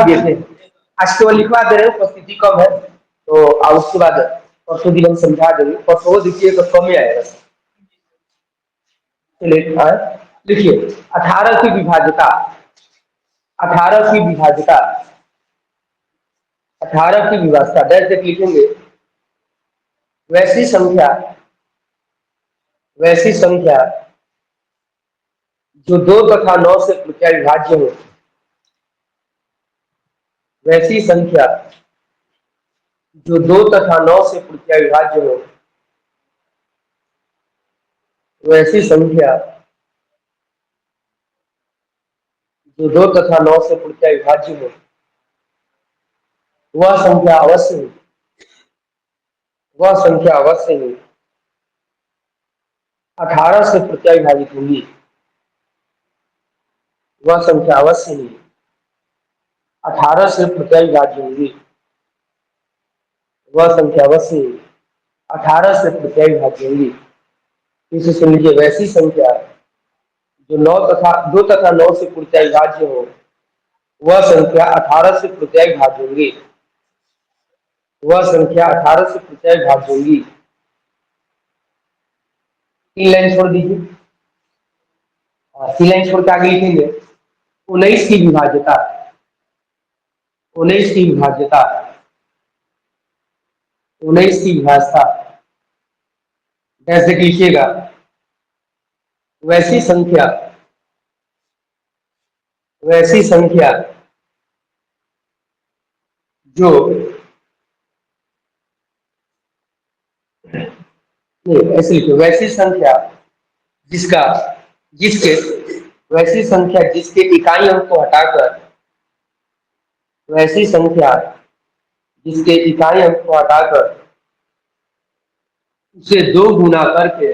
देते हैं। आज केवल लिखवा दे रहे हैं, उपस्थिति कम है तो अब उसके बाद परसों दिन हम समझा देंगे। परसों देखिए तो कम ही आएगा। लिखिए 18 की विभाज्यता, 18 की विभाज्यता, 18 की विभाज्यता डैश देख लिखेंगे। वैसी संख्या, वैसी संख्या जो 2 तथा 9 से प्रत्यय विभाज्य हो, वैसी संख्या जो 2 तथा 9 से प्रत्यय विभाज्य हो, वैसी संख्या जो 2 तथा 9 से प्रत्यय विभाज्य हो, वह संख्या अवश्य ही, वह संख्या अवश्य ही 18 से प्रत्यय विभाजित होगी। वह संख्या अवश्य ही 18 से प्रत्यय विभाज्य होगी। वह संख्या अवश्य ही 18 से प्रत्यय विभाज्य होगी। इसे सुन लीजिए। वैसी संख्या जो 2 तथा 9 से प्रत्यय विभाज्य हो, वह संख्या 18 से प्रत्यय विभाज्य होगी। वह संख्या 18 से प्रत्यय विभाज्य होगी। 3 लाइन छोड़ दीजिए। 3 लाइन छोड़ के आगे लिखेंगे 19 की विभाज्यता, 19 की विभाज्यता, 19 की विभाज्यता कैसे लिखिएगा। वैसी संख्या, वैसी संख्या जो नहीं, ऐसे लिखिए। वैसी संख्या जिसका, जिसके, वैसी संख्या जिसके इकाई अंक को हटाकर, वैसी संख्या जिसके इकाई अंक को हटाकर उसे 2 गुना करके,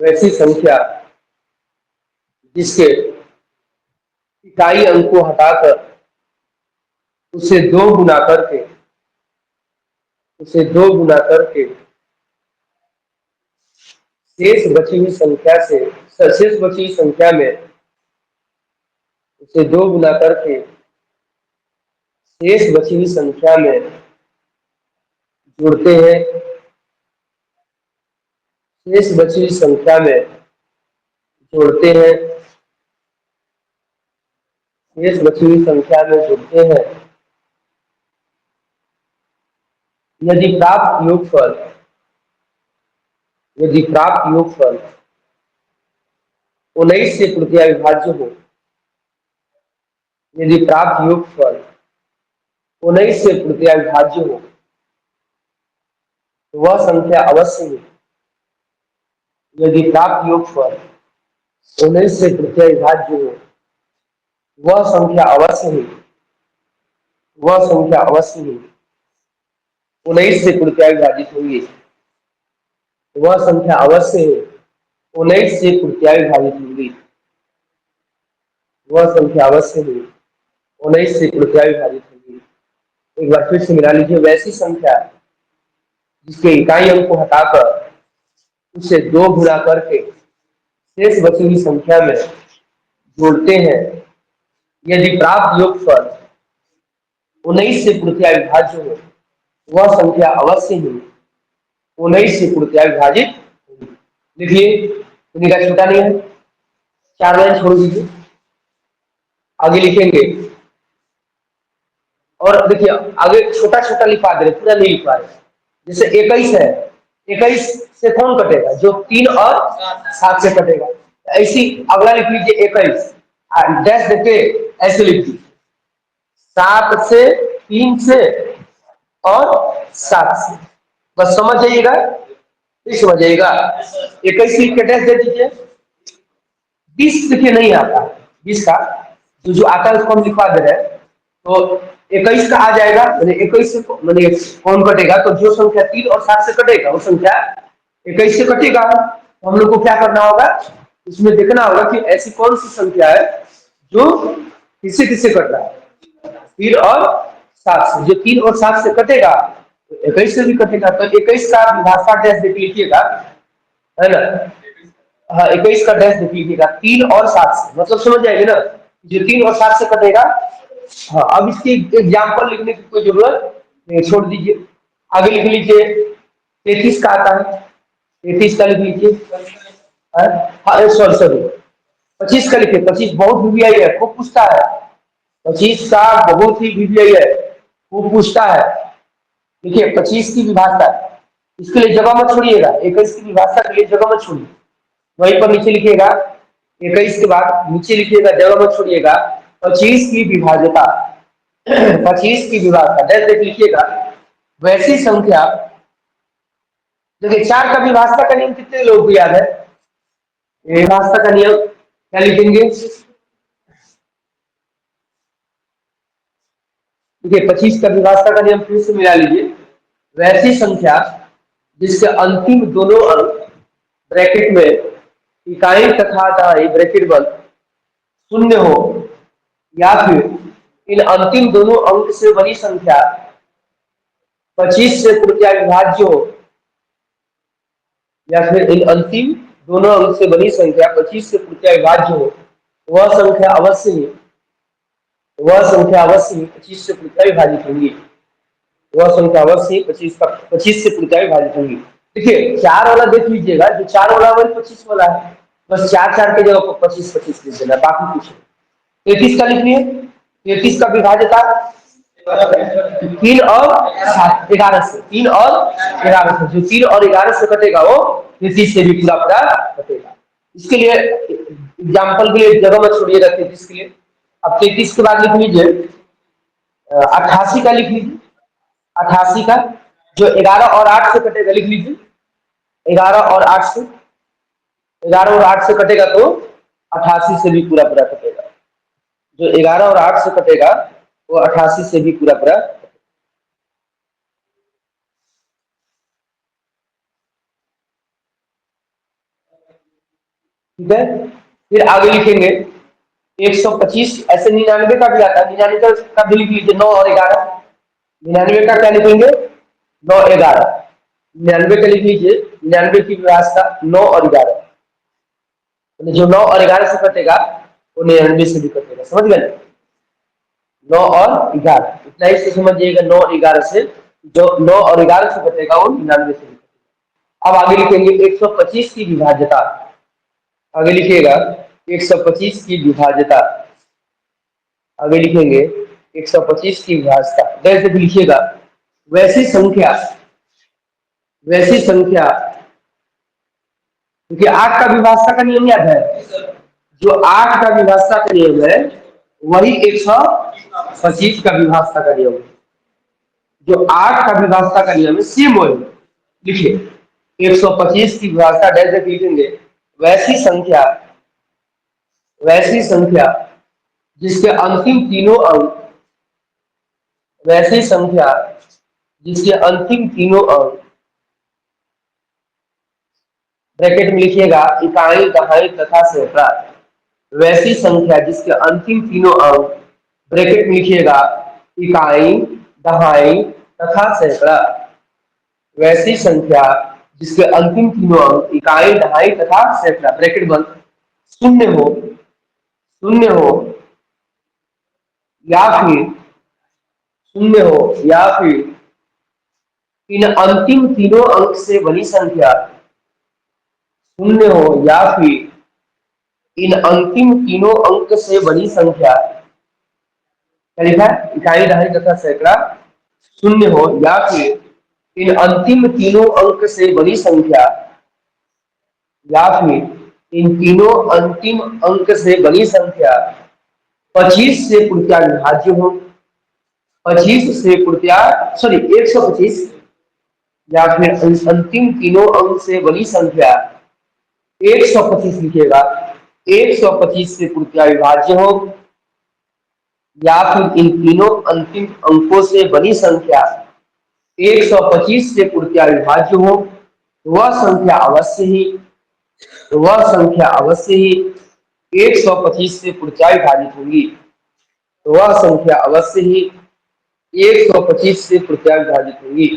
वैसी संख्या जिसके इकाई अंक को हटाकर उसे 2 गुना करके, उसे 2 गुना करके शेष बची हुई संख्या से, शेष बची हुई संख्या में उसे 2 गुना करके शेष बची हुई संख्या में जोड़ते हैं। शेष बची हुई संख्या में जोड़ते हैं, शेष बची हुई संख्या में जोड़ते हैं। यदि प्राप्त योगफल, यदि प्राप्त योगफल 19 से प्रत्यय विभाज्य हो, यदि प्राप्त योगफल 19 से प्रत्यय विभाज्य हो, तो वह संख्या अवश्य ही, यदि प्राप्त योगफल 19 से प्रत्यय विभाज्य हो, वह संख्या अवश्य ही, वह संख्या अवश्य ही 19 से प्रत्यय विभाजित होगी। वह संख्या अवश्य ही 19 से प्रत्यय विभाजित होगी। वह संख्या अवश्य ही 19 से प्रत्यय विभाजित होगी। एक बार फिर से मिला लीजिए। वैसी संख्या जिसके इकाई अंक को हटाकर उसे 2 गुना करके शेष बची हुई संख्या में जोड़ते हैं। यदि प्राप्त योगफल 19 से प्रत्यय विभाज्य हो, वह संख्या अवश्य ही 19 से प्रत्यय विभाजित होगी। लिखिए, निकाय छोटा नहीं है। 4 लाइन छोड़ दीजिए, आगे लिखेंगे। और देखिए आगे छोटा छोटा लिखवा दे रहे, पूरा नहीं लिखवा रहे। जैसे 21 है, 21 से कौन कटेगा? जो 3 और 7 से कटेगा। ऐसी अगला लिख लीजिए 21 डैश देके ऐसे लिख दीजिए 7 से, 3 से और 7 से। बस समझ जाइएगा, नहीं समझ जाइएगा। 21 लिख के डैश दे दीजिए। 20 देखिए नहीं आता, 20 का जो आता है उसको हम लिखवा दे रहे हैं। तो 21 का आ जाएगा, मैंने 21 से मैंने कौन कटेगा? तो जो संख्या 3 और 7 से कटेगा वो संख्या 21 से कटेगा। तो हम लोग को क्या करना होगा? इसमें देखना होगा कि ऐसी कौन सी संख्या है जो किससे किससे कट रहा है? 3 और 7 से। जो 3 और 7 से कटेगा तो 21 से भी कटेगा। तो 21 का विभाज्यता डैश देख लीजिएगा, है ना? हाँ, 21 का डैश देख लीजिएगा 3 और 7 से, मतलब समझ जाएंगे ना। जो 3 और 7 से कटेगा हाँ, अब इसकी एग्जाम्पल लिखने की कोई जरूरत नहीं, छोड़ दीजिए। आगे लिख लीजिए 33 का आता है, 33 का लिख लीजिए। हाँ सॉरी सॉरी, 25 का लिखिए। 25 बहुत वीवीआई है, खूब पूछता है। 25 का बहुत ही वीवीआई है, खूब पूछता है। देखिए 25 की विभाषा, इसके लिए जगह मत छोड़िएगा। 21 की विभाषा के लिए जगह मत छोड़िए, वहीं पर नीचे लिखिएगा। 21 के बाद नीचे लिखिएगा, जगह मत छोड़िएगा। 25 की विभाज्यता, 25 की विभाषा डायरेक्ट लिखिएगा। वैसी संख्या, देखिए 4 का विभाषा का नियम कितने लोग को याद है? विभाषा का नियम क्या लिखेंगे? देखिए 25 का विभाषा का नियम फिर से मिला लीजिए। वैसी संख्या जिसके अंतिम दोनों अंक ब्रैकेट में इकाई तथा दहाई ब्रैकेट बंद शून्य हो, या फिर इन अंतिम दोनों अंक से बनी संख्या 25 से तृतीया विभाज्य हो, या फिर इन अंतिम दोनों अंक से बनी संख्या 25 से तृतीया विभाज्य हो, वह संख्या अवश्य ही 25 से तृतीया विभाजित होंगी। वह संख्या अवश्य 25 से तृतीया विभाजित होंगी। देखिए 4 वाला देख लीजिएगा, जो 4 वाला वही 25 वाला है, बस 4 की जगह पर 25 लिख देना, बाकी कुछ नहीं। 33 का लिख लिए। 33 का विभाज्यता 3 और 11 से, 3 और 11 से, जो 3 और 11 से कटेगा वो 33 से भी पूरा पूरा कटेगा। इसके लिए एग्जाम्पल के लिए जगह मत छोड़िएगा 33 के लिए। अब 33 के बाद लिख लीजिए 88 का लिख लीजिए। 88 का जो 11 और 8 से कटेगा, लिख लीजिए 11 और 8 से, 11 और 8 से कटेगा तो 88 से भी पूरा पूरा कटेगा। जो 11 और 8 से कटेगा वो 88 से भी पूरा पूरा। ठीक है, फिर आगे लिखेंगे 125। ऐसे 99 का भी आता है, 99 का भी लिख लीजिए 9 और 11। 99 का क्या लिखेंगे? 9 11। 99 का लिख लीजिए, 99 की व्यवस्था 9 और 11, जो 9 और 11 से कटेगा वो 99 से भी कटेगा। समझ गए? 9 और 11 इतना ही से समझिएगा। 9 और 11 से, जो 9 और 11 से कटेगा वो 99 से भी कटेगा। अब आगे लिखेंगे 125 की विभाज्यता। आगे लिखिएगा 125 की विभाज्यता। आगे लिखेंगे 125 की विभाज्यता, कैसे भी लिखिएगा। वैसी संख्या, वैसी संख्या, क्योंकि 8 का विभाज्यता का नियम याद है, जो 8 का विभाज्यता का नियम है वही 125 का विभाज्यता का नियम है। जो 8 का विभाज्यता का नियम है सेम वही। लिखिए 125 की विभाज्यता डायरेक्ट लिखेंगे। वैसी संख्या, वैसी संख्या जिसके अंतिम तीनों अंक, वैसी संख्या जिसके अंतिम तीनों अंक ब्रैकेट में लिखिएगा इकाई दहाई तथा सैकड़ा। वैसी संख्या जिसके अंतिम तीनों अंक ब्रैकेट में लिखिएगा इकाई दहाई तथा सैकड़ा। वैसी संख्या जिसके अंतिम तीनों अंक इकाई दहाई तथा सैकड़ा ब्रैकेट बंद शून्य हो, शून्य हो या फिर, शून्य हो या फिर इन अंतिम तीनों अंक से बनी संख्या, शून्य हो या फिर इन अंतिम तीनों अंक से बनी संख्या, क्या लिखा है? इकाई दहाई तथा सैकड़ा। शून्य हो या फिर इन अंतिम तीनों अंक से बनी संख्या, या फिर इन तीनों अंतिम अंक से बनी संख्या 25 से पूर्त्या विभाज्य हो। 25 से पूर्त्या, सॉरी 125, या फिर अंतिम तीनों अंक से बनी संख्या 125 लिखिएगा, 125 से पूर्त्या विभाज्य हो, या फिर इन तीनों अंतिम अंकों से बनी संख्या 125 से पूर्त्या विभाज्य हो, वह संख्या अवश्य ही, वह संख्या अवश्य ही 125 से पूर्त्या विभाजित होगी। वह संख्या अवश्य ही 125 से पूर्त्या विभाजित होगी।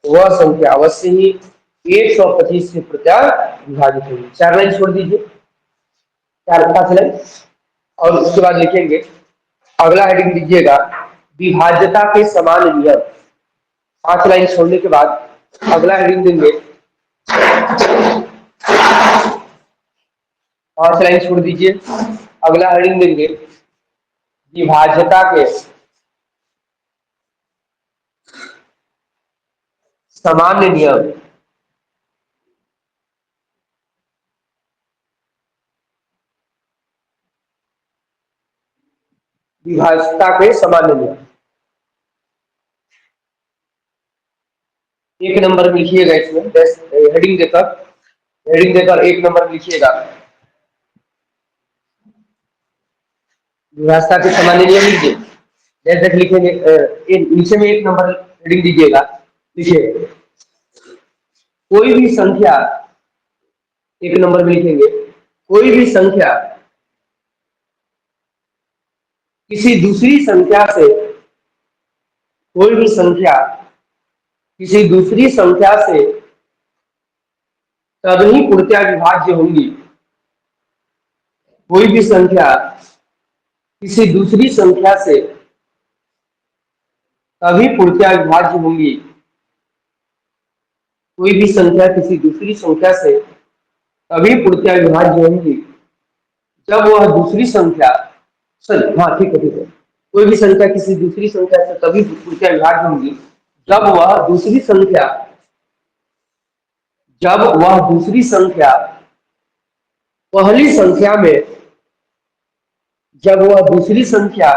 वह संख्या अवश्य ही 125 से पूर्त्या विभाजित होगी। 4 लाइन छोड़ दीजिए, 4 5 लाइन, और उसके बाद लिखेंगे अगला हेडिंग दीजिएगा विभाज्यता के समान नियम। 5 लाइन छोड़ने के बाद अगला हेडिंग देंगे, 5 लाइन छोड़ दीजिए, अगला हेडिंग देंगे विभाज्यता के सामान्य नियम। विभाज्यता के सामान्य नियम 1 नंबर में लिखिएगा, इसमें हेडिंग देकर 1 नंबर में लिखिएगा विभाज्यता के सामान्य नियम लीजिए। जैसे लिखेंगे नीचे में 1 नंबर हेडिंग दीजिएगा, लिखिए कोई भी संख्या, 1 नंबर में लिखेंगे कोई भी संख्या किसी दूसरी संख्या से, कोई भी संख्या किसी दूसरी संख्या से तभी पूर्णतया विभाज्य होंगी। कोई भी संख्या किसी दूसरी संख्या से तभी पूर्णतया विभाज्य होंगी। कोई भी संख्या किसी दूसरी संख्या से तभी पूर्णतया विभाज्य होंगी जब वह दूसरी संख्या, सॉरी हाँ ठीक है, कोई भी संख्या किसी दूसरी संख्या से तभी पूर्णतया विभाज्य होंगी जब वह दूसरी संख्या, पहली संख्या में, जब वह दूसरी संख्या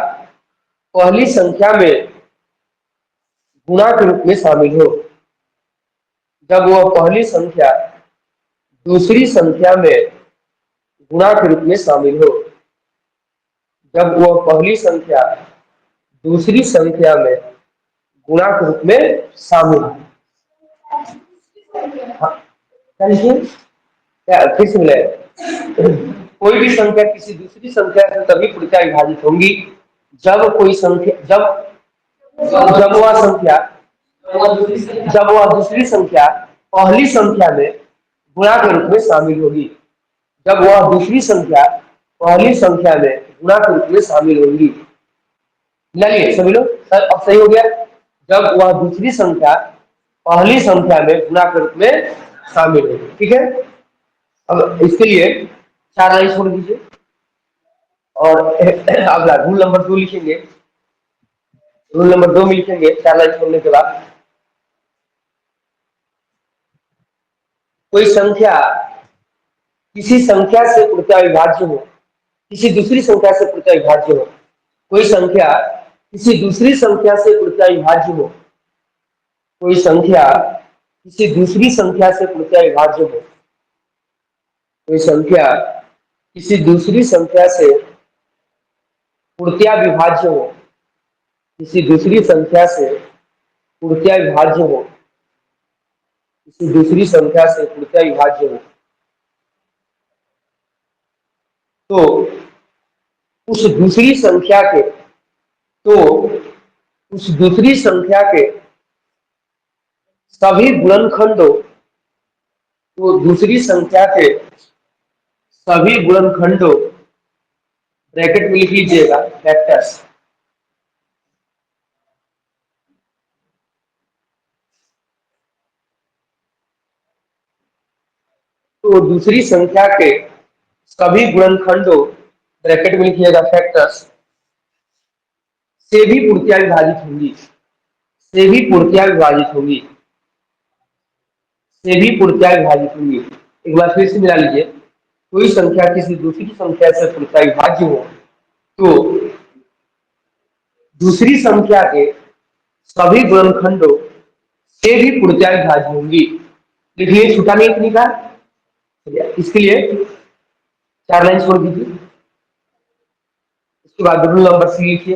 पहली संख्या में गुणा के रूप में शामिल हो। जब वह पहली संख्या दूसरी संख्या में गुणा के रूप में शामिल हो। जब वह पहली संख्या दूसरी संख्या में गुणा के रूप में शामिल हो। क्या लिखिए, क्या फिर से मिले, कोई भी संख्या किसी दूसरी संख्या से तभी पूर्णतया विभाजित होंगी जब कोई संख्या, जब वह दूसरी संख्या पहली संख्या में गुणा के रूप में शामिल होगी। जब वह दूसरी संख्या पहली संख्या में गुणा के रूप में शामिल होगी। चलिए सभी लोग, सर अब सही हो गया। जब वह दूसरी संख्या पहली संख्या में गुणा के रूप में शामिल होगी, ठीक है। अब इसके लिए 4 लाइन छोड़ दीजिए और अगला रूल नंबर 2 लिखेंगे। रूल नंबर 2 में लिखेंगे 4 लाइन छोड़ने के बाद, कोई संख्या किसी संख्या से पूर्णतया विभाज्य हो, किसी दूसरी संख्या से पूर्णतया विभाज्य हो। कोई संख्या किसी दूसरी संख्या से पूर्णतया विभाज्य हो। कोई संख्या किसी दूसरी संख्या से पूर्णतया विभाज्य हो। कोई संख्या किसी दूसरी संख्या से पूर्णतया विभाज्य हो। किसी दूसरी संख्या से पूर्णतया विभाज्य हो। किसी दूसरी संख्या से पूर्णतया विभाज्य हो तो उस दूसरी संख्या के, सभी गुणनखंडों, तो दूसरी संख्या के सभी गुणनखंडों, ब्रैकेट में लिख लीजिएगा फैक्टर्स, तो दूसरी संख्या के सभी गुणनखंडों, ब्रैकेट में लिखिएगा फैक्टर्स, से भी पूर्णतया विभाजित होंगी। से भी पूर्णतया विभाजित होंगी। से भी पूर्णतया विभाजित होंगी। एक बार फिर से मिला लीजिए, कोई संख्या किसी दूसरी संख्या से पूर्णतया विभाज्य हो तो दूसरी संख्या के सभी गुणनखंडों से भी पूर्णतया विभाज्य होंगी। लिखिए, छूटा नहीं इतनी का। इसके लिए 4 लाइन छोड़ दीजिए। इसके बाद रूल नंबर 3 लिखिए।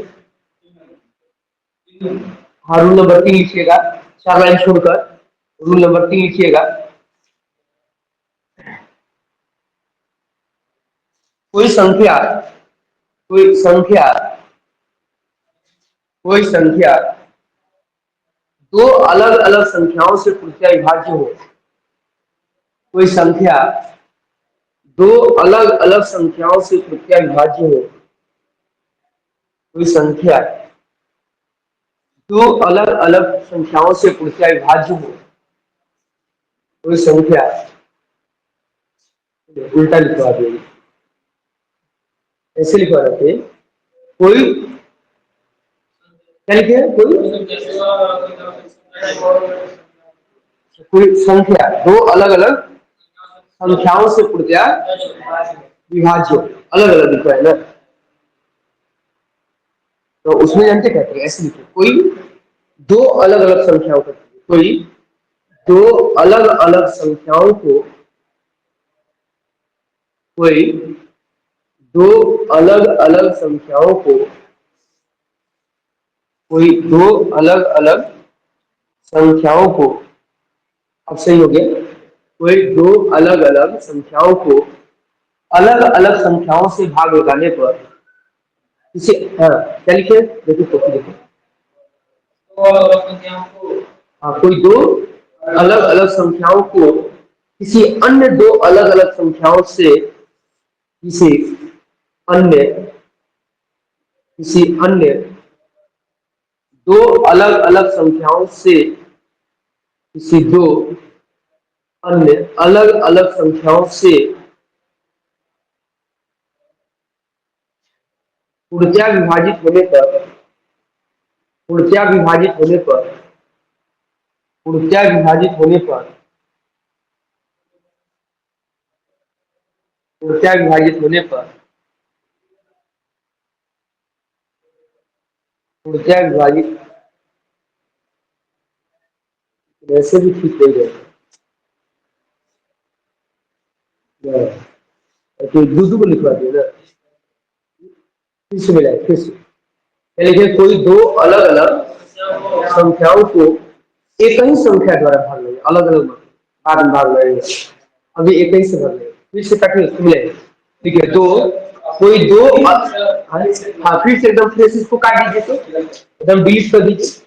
हाँ, रूल नंबर 3 लिखिएगा, 4 लाइन छोड़कर रूल नंबर 3 लिखिएगा। कोई संख्या दो अलग अलग संख्याओं से पूर्णतया विभाज्य हो। कोई संख्या दो अलग अलग संख्याओं से पूर्णतया विभाज्य हो कोई संख्या दो अलग अलग संख्याओं से पूर्णतया विभाज्य हो। कोई संख्या, उल्टा लिखवा देंगे, ऐसे लिखवा देते, कोई क्या लिखे, कोई संख्या दो अलग अलग संख्याओं से पूर्णतया विभाज्य हो, अलग अलग लिखा है ना, तो उसमें जानते कहते हैं, ऐसे लिखे, कोई दो अलग अलग संख्याओं को, कोई दो अलग अलग संख्याओं को, कोई दो अलग अलग संख्याओं को, कोई दो अलग अलग संख्याओं को, अब सही हो गया, कोई दो अलग अलग संख्याओं को अलग अलग संख्याओं से भाग लगाने पर इसे, हाँ क्या लिखे, देखो कॉपी देखो, हाँ कोई दो अलग अलग संख्याओं को किसी अन्य दो अलग अलग संख्याओं से, किसी अन्य, किसी अन्य दो अलग अलग संख्याओं से, किसी दो अन्य अलग अलग संख्याओं से पूर्णतया विभाजित होने पर, पूर्णतया विभाजित होने पर, पूर्णतया विभाजित होने पर, पूर्णतया विभाजित होने पर, पूर्णतया विभाजित, वैसे भी ठीक हो जाएगा, तो दूध को लिखवा दिया ना, फिर से मिलाए, फिर से लिखे, कोई दो अलग अलग संख्याओं को एक ही संख्या द्वारा भाग लेंगे, अलग अलग भाग भाग लेंगे, अभी एक ही से भाग लेंगे, फिर से काटिए, मिले, ठीक है, तो कोई दो, हाँ फिर से एकदम फ्रेश इसको काट दीजिए, तो एकदम डिलीट कर दीजिए,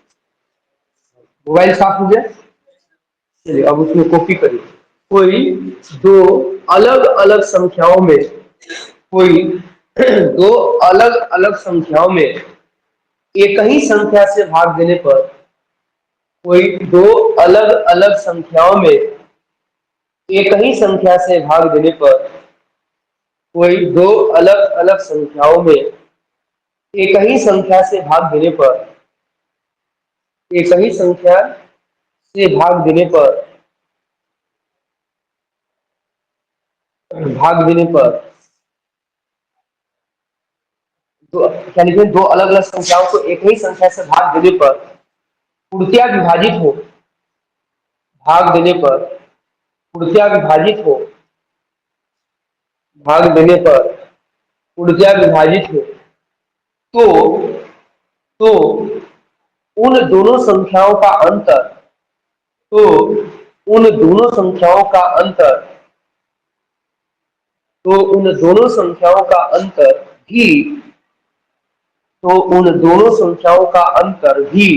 मोबाइल साफ हो गया, चलिए अब उसमें कॉपी करिए, कोई दो अलग अलग संख्याओं में, कोई दो अलग अलग संख्याओं में एक ही संख्या से भाग देने पर, कोई दो अलग अलग संख्याओं में एक ही संख्या से भाग देने पर, कोई दो अलग अलग संख्याओं में एक ही संख्या से भाग देने पर, एक ही संख्या से भाग देने पर, भाग देने पर, दो क्या लिखें, दो अलग अलग संख्याओं को एक ही संख्या से भाग देने पर पूर्णतया विभाजित हो, भाग देने पर, पूर्णतया विभाजित हो, भाग देने पर पूर्णतया विभाजित हो, तो उन दोनों संख्याओं का अंतर, तो उन दोनों संख्याओं का अंतर, तो उन दोनों संख्याओं का अंतर भी, तो उन दोनों संख्याओं का अंतर भी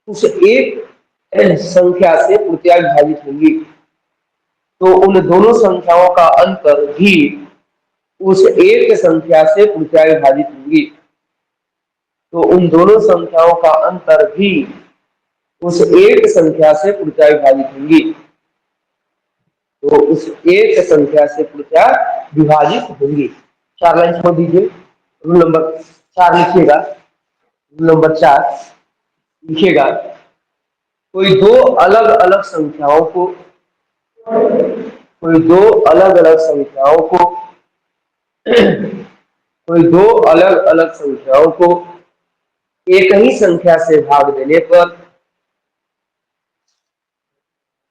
उस एक संख्या से पूर्णतया विभाजित होंगी, तो उन दोनों संख्याओं का अंतर भी उस एक संख्या से पूर्णतया विभाजित होंगी, तो उन दोनों संख्याओं का अंतर भी उस एक संख्या से पूर्णतया विभाजित होंगी, तो उस एक संख्या से पूर्णतया विभाजित होंगी। चार लाइन छोड़ दीजिए, रूल नंबर 4 लिखिएगा, रूल नंबर 4 लिखिएगा, कोई दो अलग अलग संख्याओं को, कोई दो अलग अलग संख्याओं को, कोई दो अलग अलग संख्याओं को एक ही संख्या से भाग देने पर,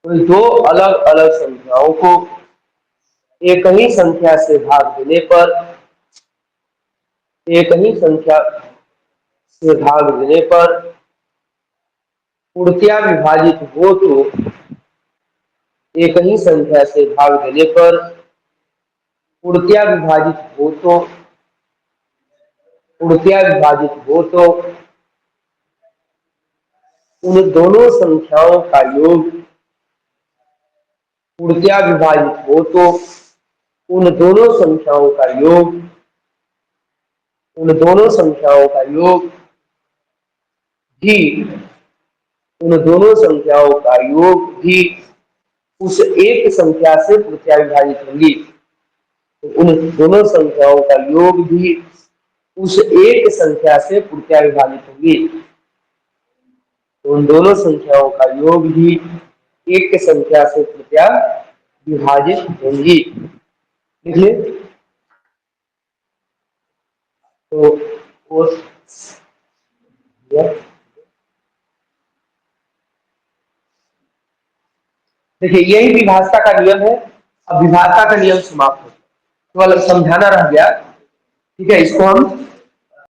कोई दो अलग अलग संख्याओं को एक ही संख्या से भाग देने पर, एक ही संख्या से भाग देने पर पूर्णतया विभाजित हो, तो एक ही संख्या से भाग देने पर पूर्णतया विभाजित हो, तो पूर्णतया विभाजित हो, तो उन दोनों संख्याओं का योग, पूर्णतया विभाजित हो, तो उन दोनों संख्याओं का योग उन दोनों संख्याओं का योग भी उन दोनों संख्याओं का योग भी उस एक संख्या से प्रत्याविभाजित होंगी। तो उन दोनों संख्याओं का योग भी उस एक संख्या से प्रत्याविभाजित होंगी। तो उन दोनों संख्याओं का योग भी एक संख्या से प्रत्याविभाजित होंगी। देखिए तो देखिए यही विभाजता का नियम है। अब विभाजता का नियम समाप्त हो, केवल समझाना रह गया। ठीक है, इसको हम